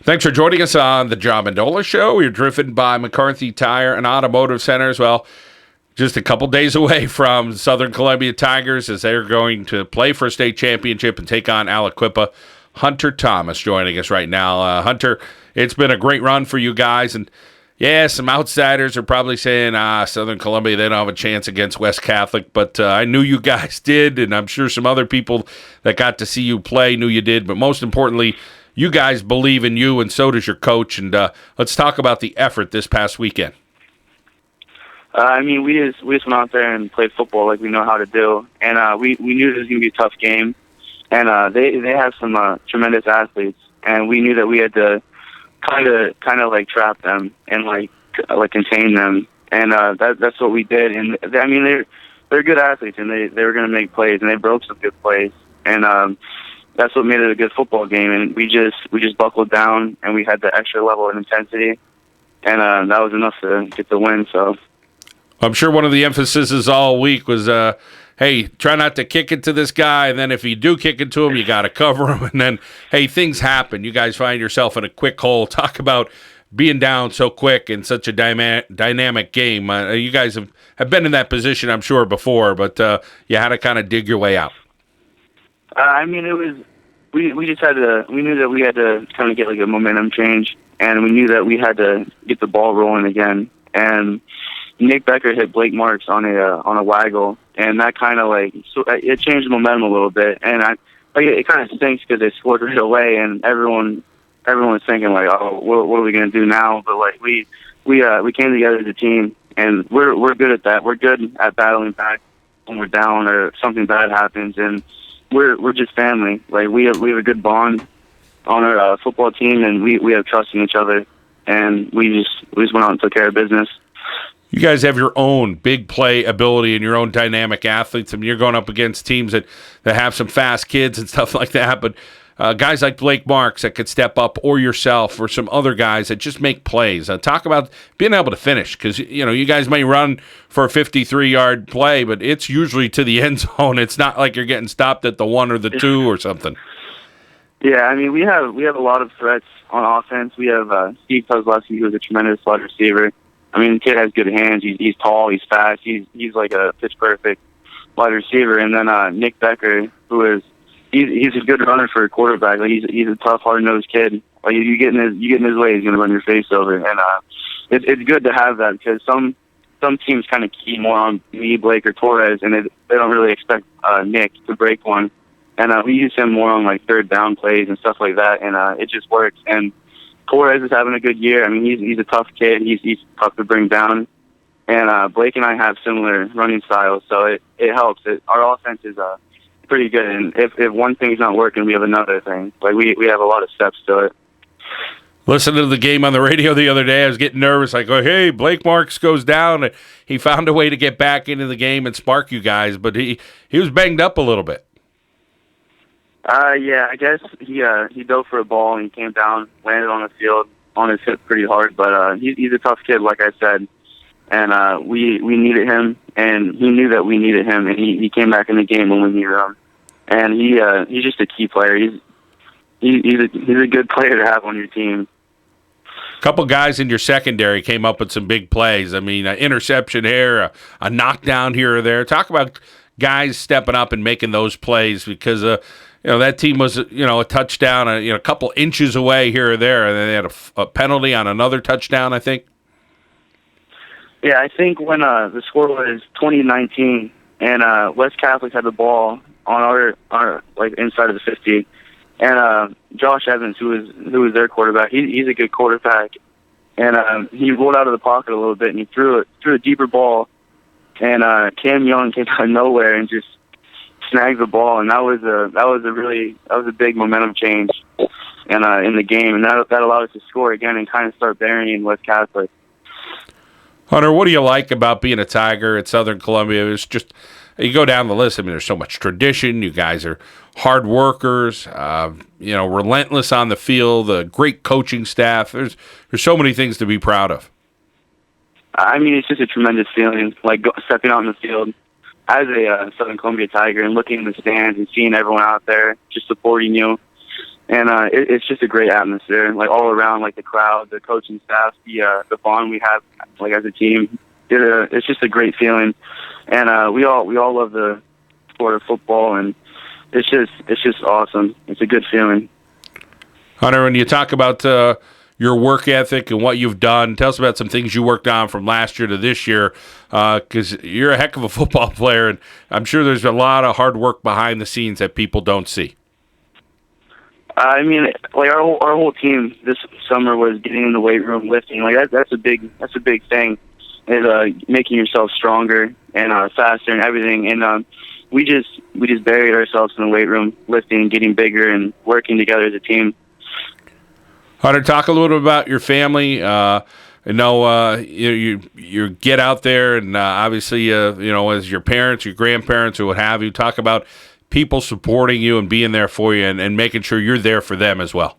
Thanks for joining us on the John Mendola Show. We're driven by McCarthy Tire and Automotive Centers. Well, just a couple days away from Southern Columbia Tigers as they're going to play for a state championship and take on Aliquippa. Hunter Thomas joining us right now. Hunter, it's been a great run for you guys. And, yeah, some outsiders are probably saying, Southern Columbia, they don't have a chance against West Catholic. But I knew you guys did, and I'm sure some other people that got to see you play knew you did. But most importantly, you guys believe in you, and so does your coach. And let's talk about the effort this past weekend. We just went out there and played football like we know how to do, and we knew it was going to be a tough game. And they have some tremendous athletes, and we knew that we had to kind of like trap them and like contain them, and that's what we did. And they're good athletes, and they were going to make plays, and they broke some good plays, and that's what made it a good football game. And we just buckled down, and we had the extra level of intensity, and that was enough to get the win. So I'm sure one of the emphases all week was, hey, try not to kick it to this guy, and then if you do kick it to him, you got to cover him. And then, hey, things happen. You guys find yourself in a quick hole. Talk about being down so quick in such a dynamic game. You guys have been in that position, I'm sure, before, but you had to kind of dig your way out. It was we just had to. We knew that we had to kind of get like a momentum change, and we knew that we had to get the ball rolling again. And Nick Becker hit Blake Marks on a waggle, and that kind of it changed the momentum a little bit. And it kind of stinks because they scored right away, and everyone was thinking like, oh, what are we gonna do now? But we came together as a team, and we're good at that. We're good at battling back when we're down or something bad happens, and we're just family. Like we have a good bond on our football team, and we have trust in each other, and we just went out and took care of business. You guys have your own big play ability and your own dynamic athletes. You're going up against teams that have some fast kids and stuff like that, but guys like Blake Marks that could step up, or yourself, or some other guys that just make plays. Talk about being able to finish, because you guys may run for a 53-yard play, but it's usually to the end zone. It's not like you're getting stopped at the 1 or the 2 or something. Yeah, we have a lot of threats on offense. We have Steve Kozlowski, who's a tremendous wide receiver. The kid has good hands. He's tall. He's fast. He's like a pitch-perfect wide receiver. And then Nick Becker, he's a good runner for a quarterback. Like he's a tough, hard-nosed kid. Like you get in his way, he's gonna run your face over. And it's good to have that, because some teams kind of key more on me, Blake, or Torres, and they don't really expect Nick to break one. And we use him more on like third down plays and stuff like that, and it just works. And Torres is having a good year. He's a tough kid. He's tough to bring down. And Blake and I have similar running styles, so it helps. Our offense is pretty good. And if one thing's not working, we have another thing. Like we have a lot of steps to it. Listening to the game on the radio the other day, I was getting nervous. I go, hey, Blake Marks goes down. And he found a way to get back into the game and spark you guys, but he was banged up a little bit. Yeah, I guess he dove for a ball and he came down, landed on the field on his hip pretty hard. But he's a tough kid, like I said, and we needed him, and he knew that we needed him, and he came back in the game when we needed him. And he's just a key player. He's a good player to have on your team. A couple guys in your secondary came up with some big plays. an interception here, a knockdown here or there. Talk about guys stepping up and making those plays, because that team was, a touchdown, a couple inches away here or there, and then they had a penalty on another touchdown, I think. Yeah, I think when the score was 2019, and West Catholic had the ball on our inside of the 50, and Josh Evans, who was their quarterback, he's a good quarterback, and he rolled out of the pocket a little bit, and he threw a deeper ball, and Cam Young came out of nowhere and just snagged the ball, and that was a big momentum change in the game, and that allowed us to score again and kind of start burying West Catholic. Hunter, what do you like about being a Tiger at Southern Columbia? It's just, you go down the list, there's so much tradition. You guys are hard workers, relentless on the field, a great coaching staff. There's so many things to be proud of. It's just a tremendous feeling, like stepping out in the field as a Southern Columbia Tiger and looking in the stands and seeing everyone out there just supporting you. And it's just a great atmosphere, like all around, like the crowd, the coaching staff, the bond we have, like as a team. It's just a great feeling, and we all love the sport of football, and it's just awesome. It's a good feeling. Hunter, when you talk about your work ethic and what you've done, tell us about some things you worked on from last year to this year, because you're a heck of a football player, and I'm sure there's a lot of hard work behind the scenes that people don't see. I mean, like our whole team this summer was getting in the weight room, lifting. Like that's a big thing, is making yourself stronger and faster and everything. And we just buried ourselves in the weight room, lifting, getting bigger, and working together as a team. Hunter, talk a little bit about your family. I know you get out there, and obviously as your parents, your grandparents, or what have you. Talk about people supporting you and being there for you, and making sure you're there for them as well.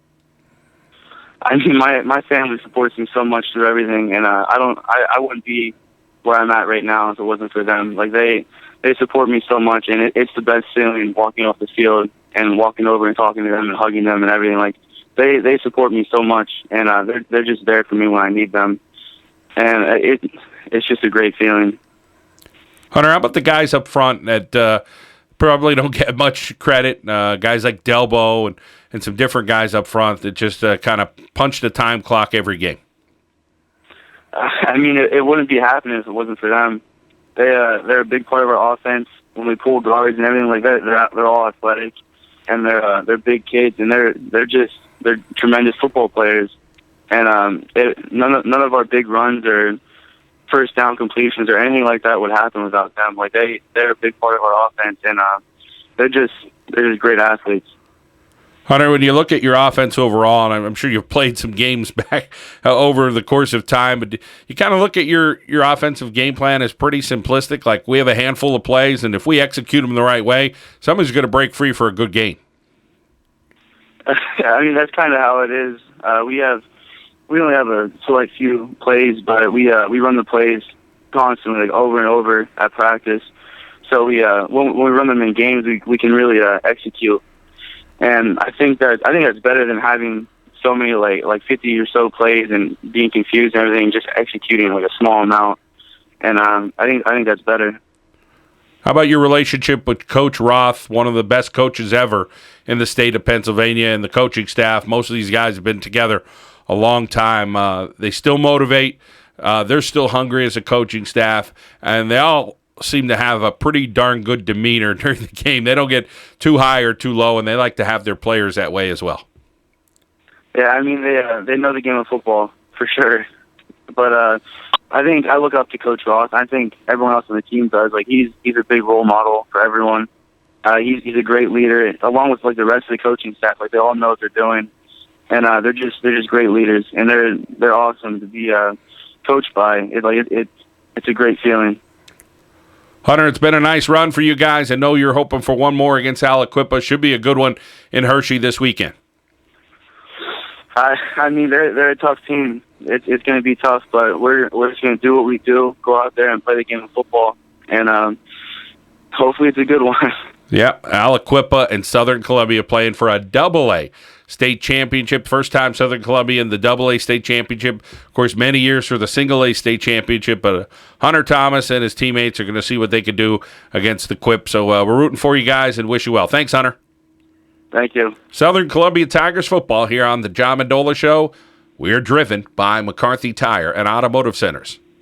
I mean, my family supports me so much through everything, and I wouldn't be where I'm at right now if it wasn't for them. Like they support me so much, and it's the best feeling walking off the field and walking over and talking to them and hugging them and everything. Like they support me so much, and they're just there for me when I need them, and it's just a great feeling. Hunter, how about the guys up front that probably don't get much credit? Guys like Delbo and some different guys up front that just kind of punch the time clock every game. I mean, it wouldn't be happening if it wasn't for them. They're a big part of our offense. When we pull guards and everything like that, they're all athletic, and they're big kids, and they're tremendous football players. And none of our big runs or first down completions or anything like that would happen without them. Like they're a big part of our offense, and they're just great athletes. Hunter, when you look at your offense overall, and I'm sure you've played some games back over the course of time, but you kind of look at your offensive game plan as pretty simplistic. Like, we have a handful of plays, and if we execute them the right way, somebody's going to break free for a good game. I mean, that's kind of how it is. We only have a select few plays, but we run the plays constantly, like over and over at practice. So when we run them in games, we can really execute. And I think that's better than having so many like 50 or so plays and being confused and everything, just executing like a small amount. And I think that's better. How about your relationship with Coach Roth, one of the best coaches ever in the state of Pennsylvania, and the coaching staff? Most of these guys have been together a long time. They still motivate. They're still hungry as a coaching staff, and they all seem to have a pretty darn good demeanor during the game. They don't get too high or too low, and they like to have their players that way as well. Yeah, I mean, they know the game of football for sure. But I think I look up to Coach Ross. I think everyone else on the team does. Like, he's a big role model for everyone. He's a great leader, along with like the rest of the coaching staff. Like, they all know what they're doing, and they're just great leaders, and they're awesome to be coached by. It's a great feeling. Hunter, it's been a nice run for you guys. I know you're hoping for one more against Aliquippa. Should be a good one in Hershey this weekend. I mean, they're a tough team. It's going to be tough, but we're just going to do what we do, go out there and play the game of football, and hopefully it's a good one. Yeah, Aliquippa and Southern Columbia playing for a Double-A state championship. First time Southern Columbia in the Double-A state championship. Of course, many years for the Single-A state championship, but Hunter Thomas and his teammates are going to see what they can do against the Quip. So we're rooting for you guys and wish you well. Thanks, Hunter. Thank you. Southern Columbia Tigers football here on the John Mendola Show. We are driven by McCarthy Tire and Automotive Centers.